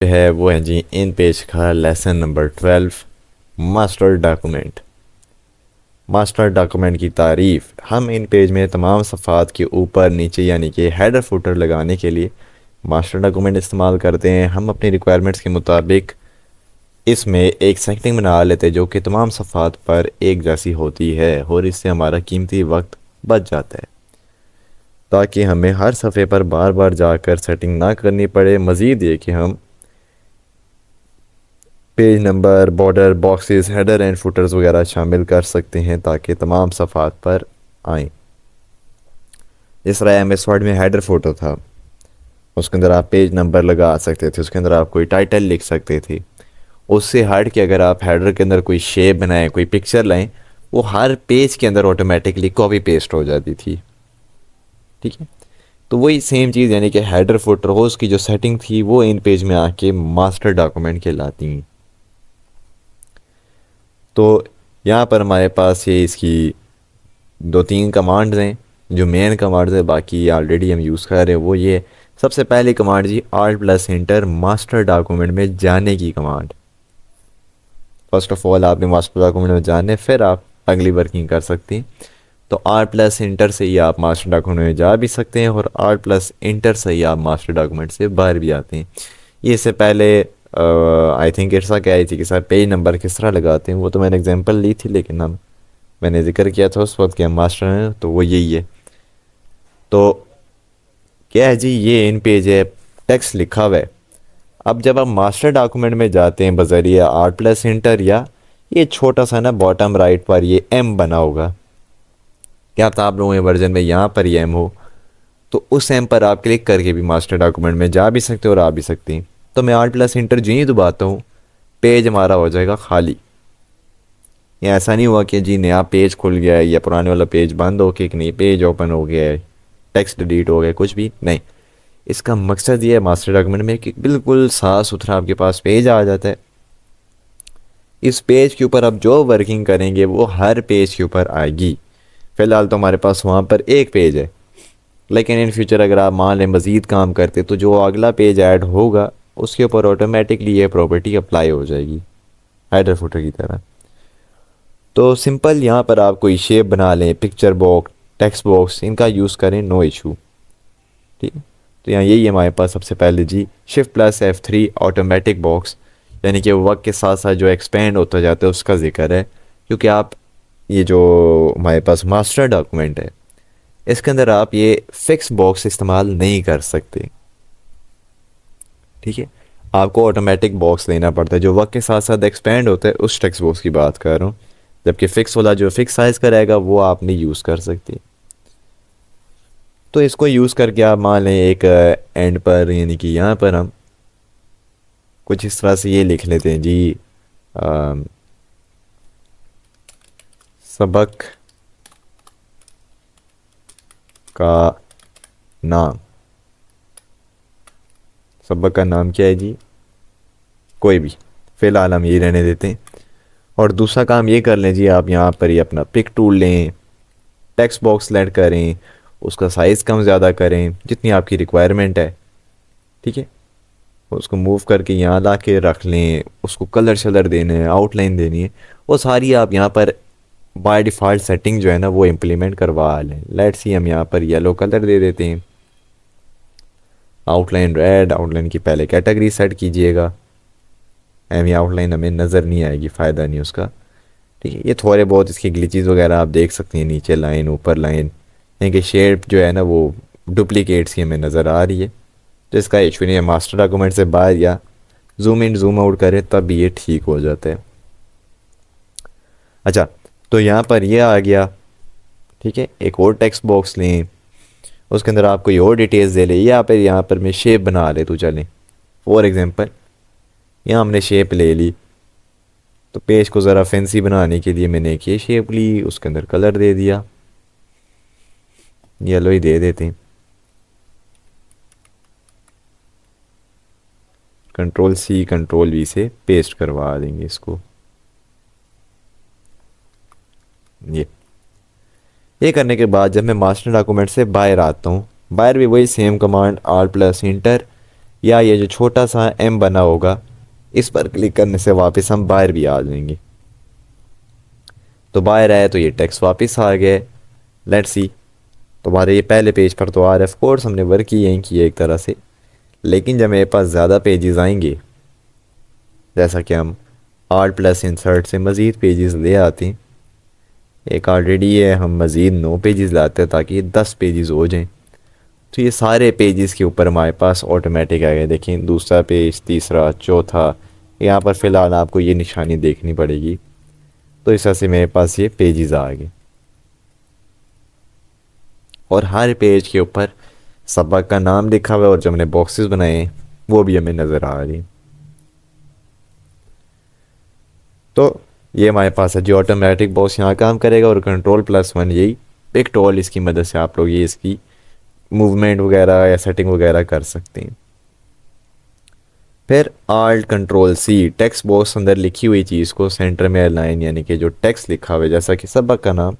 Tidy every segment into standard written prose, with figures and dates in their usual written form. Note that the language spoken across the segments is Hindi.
है वो है जी इन पेज का lesson number 12 master document. Master document की तारीफ़ हम इन पेज में तमाम सफ़ात के ऊपर नीचे यानी कि हेडर फुटर लगाने के लिए मास्टर डॉक्यूमेंट इस्तेमाल करते हैं। हम अपनी रिक्वायरमेंट्स के मुताबिक इसमें एक सेटिंग बना लेते हैं जो कि तमाम सफ़ात पर एक जैसी होती है और इससे हमारा कीमती वक्त बच जाता है, ताकि हमें हर सफ़े पर बार बार जाकर सेटिंग ना करनी पड़े। मज़ीद ये कि हम page number, border, boxes, header and putters वगैरह शामिल कर सकते हैं ताकि तमाम सफ़ात पर आएँ। जिस तरह एम एस वर्ड में हेडर फोटो था, उसके अंदर आप पेज नंबर लगा सकते थे, उसके अंदर आप कोई टाइटल लिख सकते थे। उससे हट के अगर आप हेडर के अंदर कोई शेप बनाएं, कोई पिक्चर लाएं, वो हर पेज के अंदर ऑटोमेटिकली कॉपी पेस्ट हो जाती थी। ठीक है, तो वही सेम चीज़ यानी कि हेडर फुटर हो उसकी जो सेटिंग थी वो इन पेज में आके मास्टर डॉक्यूमेंट कहलाती हैं। तो यहाँ पर हमारे पास ये इसकी दो तीन कमांड्स हैं जो मेन कमांड्स है, बाकी ऑलरेडी हम यूज़ कर रहे हैं। वो ये सबसे पहली कमांड जी Alt+Enter मास्टर डॉक्यूमेंट में जाने की कमांड। फर्स्ट ऑफ ऑल आपने मास्टर डॉक्यूमेंट में जाने, फिर आप अगली वर्किंग कर सकती हैं। तो Alt+Enter से ही आप मास्टर डॉक्यूमेंट में जा भी सकते हैं और Alt+Enter से ही आप मास्टर डॉक्यूमेंट से बाहर भी आते हैं। ये इससे पहले आई थिंक इर्सा कह रही थी कि सर पेज नंबर किस तरह लगाते हैं, वो तो मैंने एग्जांपल ली थी, लेकिन हम मैंने जिक्र किया था उस वक्त कि हम मास्टर हैं, तो वो यही है। तो क्या है जी, ये इन पेज है, टेक्स्ट लिखा हुआ है। अब जब आप मास्टर डॉक्यूमेंट में जाते हैं बजरिया Alt+Enter, या ये छोटा सा ना बॉटम राइट पर ये एम बना होगा, क्या पता आप लोगों के वर्जन में यहाँ पर ये एम हो, तो उस एम पर आप क्लिक करके भी मास्टर डॉक्यूमेंट में जा भी सकते हो और आ भी सकते हैं। तो मैं Alt+Enter जो ही दबाता हूँ, पेज हमारा हो जाएगा खाली। ये ऐसा नहीं हुआ कि जी नया पेज खुल गया है या पुराने वाला पेज बंद हो के एक नई पेज ओपन हो गया है, टेक्स्ट डिलीट हो गया, कुछ भी नहीं। इसका मकसद ये है मास्टर डॉक्यूमेंट में कि बिल्कुल साफ़ सुथरा आपके पास पेज आ जाता है। इस पेज के ऊपर आप जो वर्किंग करेंगे वो हर पेज के ऊपर आएगी। फ़िलहाल तो हमारे पास वहाँ पर एक पेज है, लेकिन इन फ्यूचर अगर आप मान लें मज़ीद काम करते तो जो अगला पेज ऐड होगा उसके ऊपर ऑटोमेटिकली ये प्रॉपर्टी अप्लाई हो जाएगी हेडर फुटर की तरह। तो सिंपल यहाँ पर आप कोई शेप बना लें, पिक्चर बॉक्स, टेक्स्ट बॉक्स, इनका यूज़ करें, नो इशू। ठीक है, तो यहाँ यही है हमारे पास। सबसे पहले जी Shift+F3 ऑटोमेटिक बॉक्स, यानी कि वक्त के साथ साथ जो एक्सपेंड होता जाता है उसका जिक्र है, क्योंकि आप ये जो हमारे पास मास्टर डॉक्यूमेंट है इसके अंदर आप ये फिक्स बॉक्स इस्तेमाल नहीं कर सकते। ठीक है, आपको ऑटोमेटिक बॉक्स लेना पड़ता है जो वक्त के साथ साथ एक्सपेंड होता है, उस टेक्स्ट बॉक्स की बात कर रहा हूँ। जबकि फिक्स वाला जो फिक्स साइज़ का रहेगा वो आप नहीं यूज़ कर सकते। तो इसको यूज़ करके आप मान लें एक एंड पर यानी कि यहाँ पर हम कुछ इस तरह से ये लिख लेते हैं जी, अम, सबक का नाम। सबक का नाम क्या है जी, कोई भी, फ़िलहाल हम ये रहने देते हैं। और दूसरा काम ये कर लें जी, आप यहाँ पर ही अपना पिक टूल लें, टेक्स्ट बॉक्स सेलेक्ट करें, उसका साइज़ कम ज़्यादा करें जितनी आपकी रिक्वायरमेंट है। ठीक है, उसको मूव करके यहाँ ला के रख लें, उसको कलर शलर देने हैं, आउटलाइन देनी है, वो सारी आप यहाँ पर बाय डिफ़ॉल्ट सेटिंग जो है ना वो इम्प्लीमेंट करवा लें। लेट्स सी हम यहाँ पर येलो कलर दे देते हैं, आउटलाइन रेड, आउटलाइन की पहले कैटेगरी सेट कीजिएगा। एम आउटलाइन हमें नज़र नहीं आएगी, फ़ायदा नहीं उसका। ठीक है, ये थोड़े बहुत इसकी ग्लिचेस वगैरह आप देख सकते हैं, नीचे लाइन ऊपर लाइन, यानी कि शेप जो है ना वो डुप्लीकेट सी हमें नज़र आ रही है। तो इसका इशू नहीं है, मास्टर डॉक्यूमेंट से बाहर या जूम इन जूम आउट करें तब भी ये ठीक हो जाता है। अच्छा, तो यहाँ पर ये आ गया। ठीक है, एक और टेक्स्ट बॉक्स लें, उसके अंदर आप कोई और डिटेल्स दे लें, यहाँ पर मैं शेप बना ले तो चलें। फॉर एग्ज़ाम्पल यहाँ हमने शेप ले ली, तो पेज को ज़रा फैंसी बनाने के लिए मैंने एक ये शेप ली, उसके अंदर कलर दे दिया, येलो ही दे देते हैं, Ctrl+C Ctrl+V से पेस्ट करवा देंगे इसको। ये करने के बाद जब मैं मास्टर डॉक्यूमेंट से बाहर आता हूँ, बाहर भी वही सेम कमांड Alt+Enter, या ये जो छोटा सा एम बना होगा इस पर क्लिक करने से वापस हम बाहर भी आ जाएंगे। तो बाहर आए तो ये टेक्स्ट वापस आ गया। Let's see. तो हमारे ये पहले पेज पर तो आ रहा है, ऑफ कोर्स हमने वर्क ही यही किया एक तरह से। लेकिन जब मेरे पास ज़्यादा पेजेस आएंगे, जैसा कि हम आर्ट प्लस इंसर्ट से मज़ीद पेजेस ले आते हैं, एक ऑलरेडी है, हम मज़ीद 9 पेजेस लाते हैं ताकि ये 10 पेजेस हो जाएं। तो ये सारे पेजेस के ऊपर हमारे पास ऑटोमेटिक आ गए। देखें, दूसरा पेज, तीसरा, चौथा, यहाँ पर फ़िलहाल आपको ये निशानी देखनी पड़ेगी। तो इस तरह से मेरे पास ये पेजेस आ गए और हर पेज के ऊपर सबक का नाम लिखा हुआ है और जो हमने बॉक्सेस बनाए हैं वो भी हमें नज़र आ रही हैं। तो ये हमारे पास है जो ऑटोमेटिक बॉक्स यहाँ काम करेगा और कंट्रोल+1 यही पिक टूल, इसकी मदद से आप लोग ये इसकी मूवमेंट वगैरह या सेटिंग वगैरह कर सकते हैं। फिर Alt+C टेक्स्ट बॉक्स अंदर लिखी हुई चीज़ को सेंटर में अलाइन, यानी कि जो टेक्स्ट लिखा हुआ है जैसा कि सबक का नाम,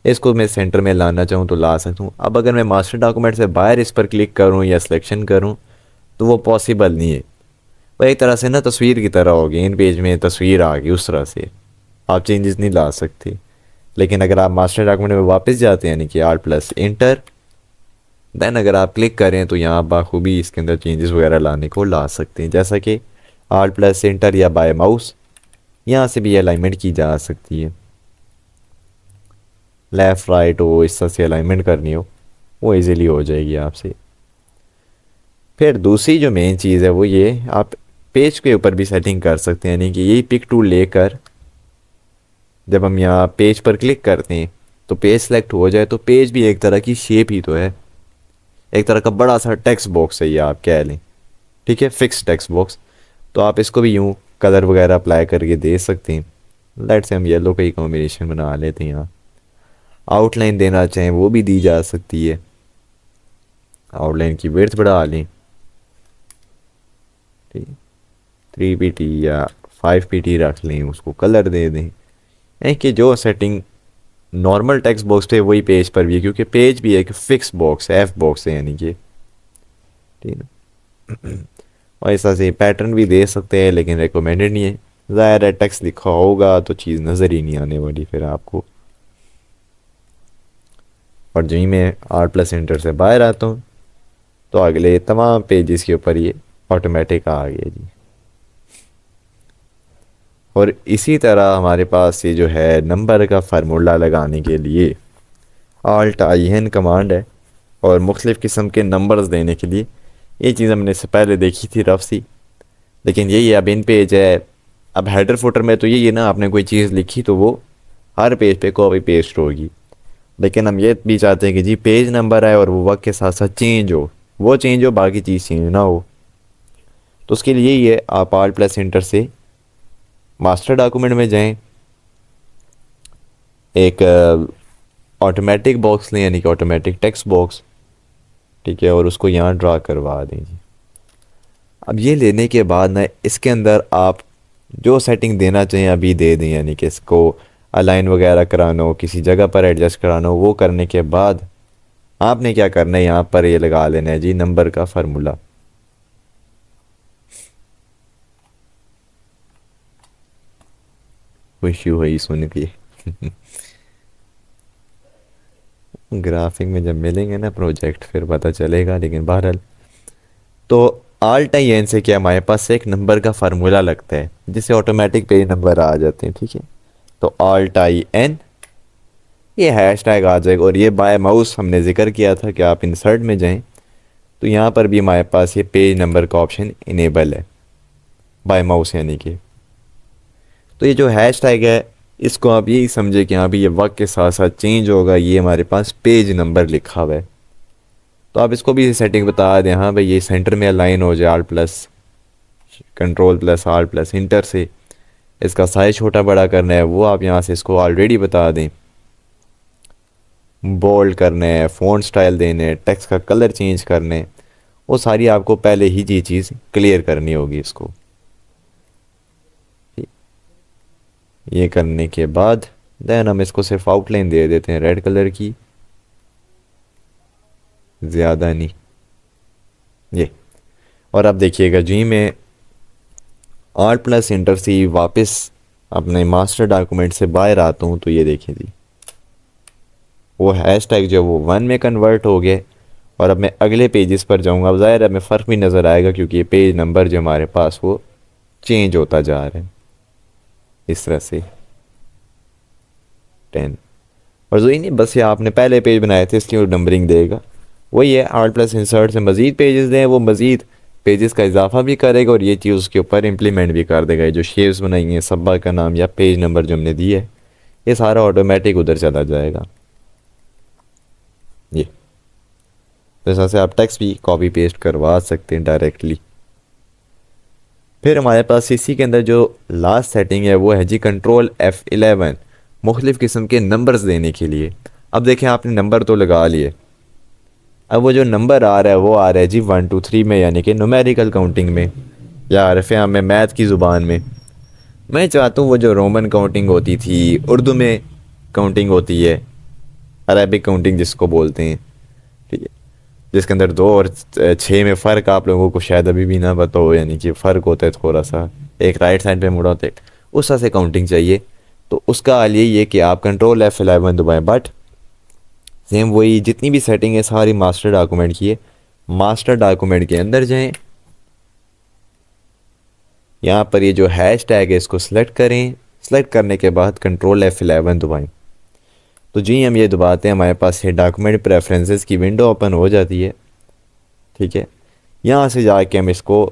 इसको मैं सेंटर में लाना चाहूँ तो ला सकता हूँ। अब अगर मैं मास्टर डॉक्यूमेंट से बाहर इस पर क्लिक करूँ या सिलेक्शन करूँ तो वो पॉसिबल नहीं है। वो एक तरह से ना तस्वीर की तरह होगी, इन पेज में तस्वीर आ गई, उस तरह से आप चेंजेस नहीं ला सकते। लेकिन अगर आप मास्टर डॉक्यूमेंट में वापस जाते हैं, यानी कि Alt+Enter, देन अगर आप क्लिक करें तो यहाँ बाखूबी इसके अंदर चेंजेस वगैरह लाने को ला सकते हैं, जैसा कि Alt+Enter या बाय माउस यहाँ से भी अलाइनमेंट की जा सकती है। लेफ़्ट राइट हो, इस तरह से अलाइनमेंट करनी हो वो इजीली हो जाएगी आपसे। फिर दूसरी जो मेन चीज़ है वो ये, आप पेज के ऊपर भी सेटिंग कर सकते हैं, यानी कि यही पिक टूल लेकर जब हम यहाँ पेज पर क्लिक करते हैं तो पेज सेलेक्ट हो जाए तो पेज भी एक तरह की शेप ही तो है, एक तरह का बड़ा सा टेक्स्ट बॉक्स है ये आप कह लें, ठीक है, फिक्स टेक्स्ट बॉक्स। तो आप इसको भी यूँ कलर वगैरह अप्लाई करके दे सकते हैं। लेट से हम येलो का ही कॉम्बिनेशन बना लेते हैं। यहाँ आउटलाइन देना चाहें वो भी दी जा सकती है, आउटलाइन की विड्थ बढ़ा लें, ठीक, 3 pt या 5 pty रख लें, उसको कलर दे दें, यानी कि जो सेटिंग नॉर्मल टेक्स्ट बॉक्स पे वही पेज पर भी है, क्योंकि पेज भी एक फिक्स बॉक्स है, एफ बॉक्स है यानी कि, ठीक है। और इस तरह से पैटर्न भी दे सकते हैं लेकिन रिकमेंडेड नहीं है, ज़ाहिर है टेक्स्ट लिखा होगा तो चीज़ नज़र ही नहीं आने वाली फिर आपको। और जो ही मैं Alt+Enter से बाहर आता हूँ तो अगले तमाम पेजेस के ऊपर ये ऑटोमेटिक आ गया जी। और इसी तरह हमारे पास ये जो है नंबर का फार्मूला लगाने के लिए Alt+In कमांड है, और मुख्तलिफ़ किस्म के नंबर्स देने के लिए। ये चीज़ हमने इससे पहले देखी थी रफ सी, लेकिन यही अब इन पेज है। अब हेडर फुटर में तो यही है ना, आपने कोई चीज़ लिखी तो वो हर पेज पे कॉपी पेस्ट होगी, लेकिन हम ये भी चाहते हैं कि जी पेज नंबर आए और वो वक्त के साथ साथ चेंज हो, वो चेंज हो, बाकी चीज़ चेंज ना हो। तो उसके लिए यही है, आप Alt+Enter से मास्टर डॉक्यूमेंट में जाएं, एक ऑटोमेटिक बॉक्स लें, यानी कि ऑटोमेटिक टेक्स्ट बॉक्स, ठीक है, और उसको यहाँ ड्रा करवा दें जी। अब ये लेने के बाद ना इसके अंदर आप जो सेटिंग देना चाहिए अभी दे दें, यानी कि इसको अलाइन वगैरह कराना हो, किसी जगह पर एडजस्ट कराना हो, वो करने के बाद आपने क्या करना है, यहाँ पर ये लगा लेना है जी नंबर का फार्मूला। खुशी हुई सुन के ग्राफिक में जब मिलेंगे ना प्रोजेक्ट फिर पता चलेगा, लेकिन बहरहाल तो Alt+In से क्या हमारे पास एक नंबर का फार्मूला लगता है जिससे ऑटोमेटिक पेज नंबर आ जाते हैं, ठीक है। तो Alt+In, ये हैश टैग आ जाएगा, और ये बाय माउस हमने जिक्र किया था कि आप इंसर्ट में जाएं तो यहाँ पर भी हमारे पास ये पेज नंबर का ऑप्शन इनेबल है बाय माउस, यानी कि। तो ये जो हैश टैग है इसको आप यही समझे कि हाँ भी ये वक्त के साथ साथ चेंज होगा, ये हमारे पास पेज नंबर लिखा हुआ है। तो आप इसको भी सेटिंग बता दें, हाँ भाई ये सेंटर में अलाइन हो जाए, Alt+Alt+Enter से इसका साइज छोटा बड़ा करना है वो आप यहाँ से इसको ऑलरेडी बता दें, बोल्ड करना है, फ़ॉन्ट स्टाइल देने हैं, टेक्स्ट का कलर चेंज करने हैं, वो सारी आपको पहले ही ये चीज़ क्लियर करनी होगी इसको। ये करने के बाद देन हम इसको सिर्फ आउटलाइन दे देते हैं रेड कलर की, ज़्यादा नहीं, ये। और अब देखिएगा जी, मैं आर्ट प्लस इंटर से ही वापस अपने मास्टर डॉक्यूमेंट से बाहर आता हूँ, तो ये देखिए जी, वो हैश टैग जो वो 1 में कन्वर्ट हो गए। और अब मैं अगले पेजेस पर जाऊँगा, अब ज़ाहिर है हमें फ़र्क भी नज़र आएगा क्योंकि ये पेज नंबर जो हमारे पास वो चेंज होता जा रहा है इस तरह से 10। और जो ही नहीं, बस ये आपने पहले पेज बनाए थे इसकी वो नंबरिंग देगा, वही है। आर्ट प्लस इंसर्ट से मज़ीद पेजेस दें, वो मज़ीद पेजेस का इजाफा भी करेगा और ये चीज़ उसके ऊपर इम्प्लीमेंट भी कर देगा। ये जो शेप्स बनाई हैं, सब्बा का नाम या पेज नंबर जो हमने दिए है, ये सारा ऑटोमेटिक उधर चला जाएगा। ये तो इस तरह से आप टेक्स्ट भी कॉपी पेस्ट करवा सकते हैं डायरेक्टली। फिर हमारे पास इसी के अंदर जो लास्ट सेटिंग है वो है जी कंट्रोल F11, मुख्तलिफ़ किस्म के नंबर्स देने के लिए। अब देखें, आपने नंबर तो लगा लिए, अब वो जो नंबर आ रहा है वो आ रहा है जी 1 2 3 में, यानी कि न्यूमेरिकल काउंटिंग में या हरफ़ में, मैथ की ज़ुबान में। मैं चाहता हूँ वो जो रोमन काउंटिंग होती थी, उर्दू में काउंटिंग होती है, अरबिक काउंटिंग जिसको बोलते हैं, ठीक है, जिसके अंदर 2 और 6 में फ़र्क आप लोगों को शायद अभी भी ना पता हो, यानी कि फ़र्क होता है थोड़ा सा, एक राइट साइड पे मुड़ा होता है, उस तरह से काउंटिंग चाहिए। तो उसका हाल यही है कि आप कंट्रोल F11 दबाएं, बट सेम वही जितनी भी सेटिंग है सारी मास्टर डॉक्यूमेंट की है। मास्टर डॉक्यूमेंट के अंदर जाएं, यहाँ पर ये जो हैश टैग है इसको सिलेक्ट करें, सिलेक्ट करने के बाद कंट्रोल F11 दबाएं। तो जी हम ये दबाते हैं, हमारे पास ये डॉक्यूमेंट प्रेफरेंसेस की विंडो ओपन हो जाती है, ठीक है। यहाँ से जाके हम इसको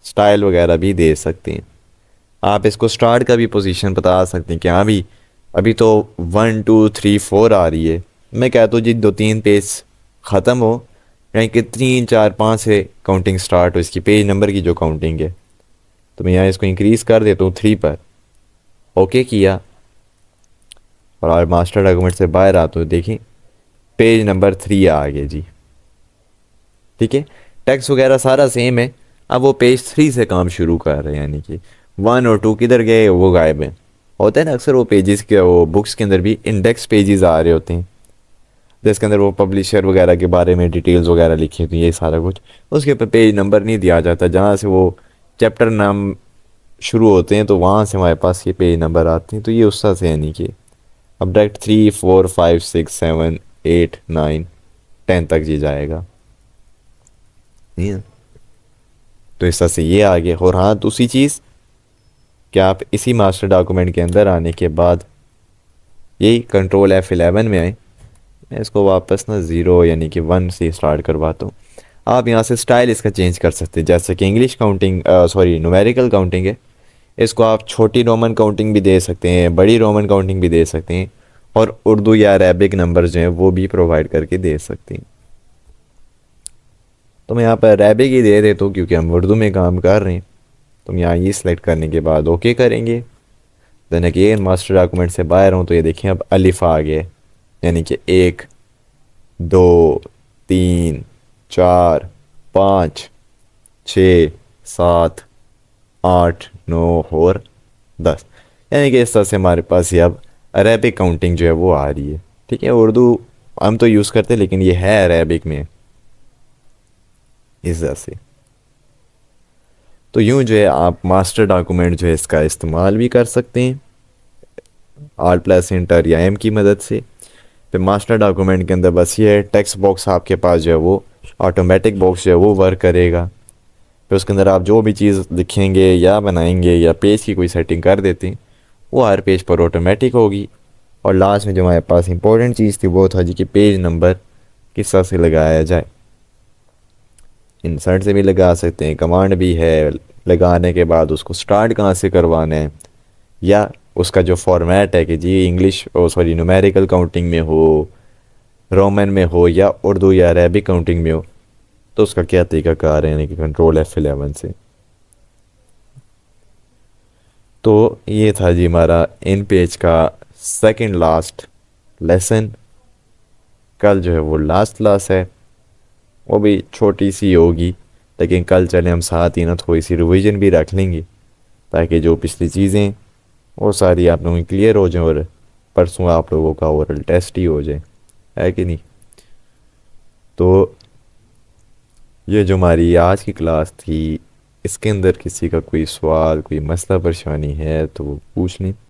स्टाइल वगैरह भी दे सकते हैं। आप इसको स्टार्ट का भी पोजीशन बता सकते हैं कि हाँ भी अभी तो 1 2 3 4 आ रही है, मैं कहता हूँ जी 2 3 पेज ख़त्म हो, यानी कि 3 4 5 से काउंटिंग स्टार्ट हो, इसकी पेज नंबर की जो काउंटिंग है। तो मैं यहाँ इसको इंक्रीज़ कर देता हूँ 3 पर, ओके किया और मास्टर डॉक्यूमेंट से बाहर आता हूँ, देखिए पेज नंबर 3 आ गया जी, ठीक है। टेक्स्ट वगैरह सारा सेम है, अब वो पेज 3 से काम शुरू कर रहे हैं, यानी कि 1 और 2 किधर गए, वो गायब हैं। होता है ना अक्सर वो पेजेस के, वो बुक्स के अंदर भी इंडेक्स पेजेस आ रहे होते हैं, जिसके अंदर वो पब्लिशर वगैरह के बारे में डिटेल्स वगैरह लिखी होती है, ये सारा कुछ, उसके ऊपर पेज नंबर नहीं दिया जाता, जहाँ से वो चैप्टर नाम शुरू होते हैं तो वहाँ से हमारे पास ये पेज नंबर आते हैं। तो ये उस तरह से, यानी कि अब डायरेक्ट 3 4 5 6 7 8 9 10 तक जी जाएगा, नहीं है? तो इस तरह से ये आ गया। और हाँ, दूसरी चीज़ कि आप इसी मास्टर डॉक्यूमेंट के अंदर आने के बाद यही कंट्रोल F11 में आए, मैं इसको वापस ना 0 यानी कि 1 से स्टार्ट करवाता हूँ। आप यहाँ से स्टाइल इसका चेंज कर सकते हैं, जैसे कि English counting, sorry numerical counting है, इसको आप छोटी रोमन काउंटिंग भी दे सकते हैं, बड़ी रोमन काउंटिंग भी दे सकते हैं, और उर्दू या अरेबिक नंबर जो हैं वो भी प्रोवाइड करके दे सकते हैं। तो मैं यहाँ पर अरेबिक ही दे देता हूँ क्योंकि हम उर्दू में काम कर रहे हैं। तो हम यहाँ ये सिलेक्ट करने के बाद ओके करेंगे, देन अगेन मास्टर डॉक्यूमेंट से बाहर हूँ, तो ये देखें अब अलिफ आ गया, यानी कि 1 2 3 4 5 6 7 8 9 और 10, यानी कि इस तरह से हमारे पास ये अब अरेबिक काउंटिंग जो है वो आ रही है, ठीक है। उर्दू हम तो यूज़ करते हैं लेकिन ये है अरेबिक में, इस तरह से। तो यूँ जो है आप मास्टर डॉक्यूमेंट जो है इसका इस्तेमाल भी कर सकते हैं आर्ट प्लस इंटर या एम की मदद से। फिर मास्टर डॉक्यूमेंट के अंदर बस ये है, टेक्स्ट बॉक्स आपके पास जो है वो ऑटोमेटिक बॉक्स जो है वो वर्क करेगा। फिर उसके अंदर आप जो भी चीज़ लिखेंगे या बनाएंगे या पेज की कोई सेटिंग कर देते हैं, वो हर पेज पर ऑटोमेटिक होगी। और लास्ट में जो हमारे पास इंपॉर्टेंट चीज़ थी वो था जी कि पेज नंबर किस तरह से लगाया जाए। इंसर्ट से भी लगा सकते हैं, कमांड भी है, लगाने के बाद उसको स्टार्ट कहाँ से करवाना है, या उसका जो फॉर्मेट है कि जी इंग्लिश ओ सॉरी न्यूमेरिकल काउंटिंग में हो, रोमन में हो, या उर्दू या अरेबिक काउंटिंग में हो, तो उसका क्या तरीका कार है, यानी कि कंट्रोल F11 से। तो ये था जी हमारा इन पेज का सेकंड लास्ट लेसन। कल जो है वो लास्ट क्लास है, वो भी छोटी सी होगी, लेकिन कल चले हम साथ ही ना थोड़ी सी रिवीजन भी रख लेंगे, ताकि जो पिछली चीज़ें वो सारी आप लोगों की क्लियर हो जाए और परसों आप लोगों का ओरल टेस्ट ही हो जाए, है कि नहीं। तो ये जो हमारी आज की क्लास थी, इसके अंदर किसी का कोई सवाल, कोई मसला परेशानी है तो वो पूछ लें।